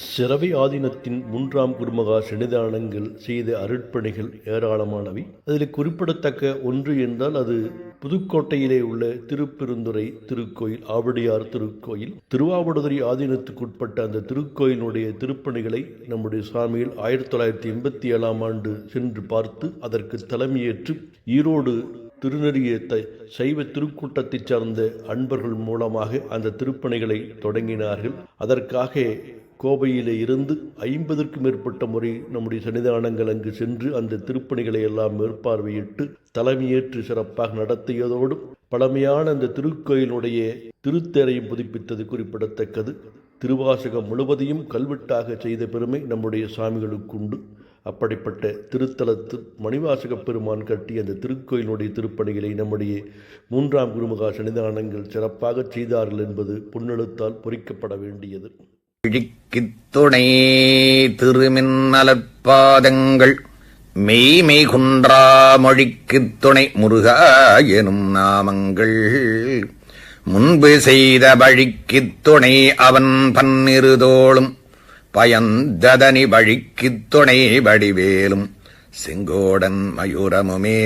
சிரவை ஆதீனத்தின் 3ஆம் குருமகா சன்னிதானங்கள் செய்த அருட்பணிகள் ஏராளமானவை. அதில் குறிப்பிடத்தக்க ஒன்று என்றால் அது புதுக்கோட்டையிலே உள்ள திருப்பெருந்துறை திருக்கோயில், ஆவடியார் திருக்கோயில். திருவாவடுதுறை ஆதீனத்துக்குட்பட்ட அந்த திருக்கோயிலுடைய திருப்பணிகளை நம்முடைய சுவாமிகள் 1987ஆம் ஆண்டு சென்று பார்த்து அதற்கு தலைமையேற்று ஈரோடு திருநெறிய சைவ திருக்கூட்டத்தைச் சார்ந்த அன்பர்கள் மூலமாக அந்த திருப்பணிகளை தொடங்கினார்கள். அதற்காக கோவையிலே இருந்து 50க்கும் மேற்பட்ட முறை நம்முடைய சன்னிதானங்கள் அங்கு சென்று அந்த திருப்பணிகளை எல்லாம் மேற்பார்வையிட்டு தலைமையேற்று சிறப்பாக நடத்தியதோடு பழமையான அந்த திருக்கோயிலுடைய திருத்தேரையும் புதுப்பித்தது குறிப்பிடத்தக்கது. திருவாசகம் முழுவதையும் கல்வெட்டாக செய்த பெருமை நம்முடைய சுவாமிகளுக்கு உண்டு. அப்படிப்பட்ட திருத்தலத்தில் மணிவாசகப் பெருமான் கட்டிய அந்த திருக்கோயிலுடைய திருப்பணிகளை நம்முடைய 3ஆம் குருமகா சன்னிதானங்கள் சிறப்பாக செய்தார்கள் என்பது பொன்னெழுத்தால் பொறிக்கப்பட வேண்டியது. துணை திருமின்னலப்பாதங்கள் மெய்மை குன்றா மொழிக்குத் துணை முருகா எனும் நாமங்கள் முன்பு செய்த வழிக்குத் துணை அவன் பன்னிருதோளும் பயந்ததனி வழிக்குத் துணை வடிவேலும் செங்கோடன் மயூரமுமே.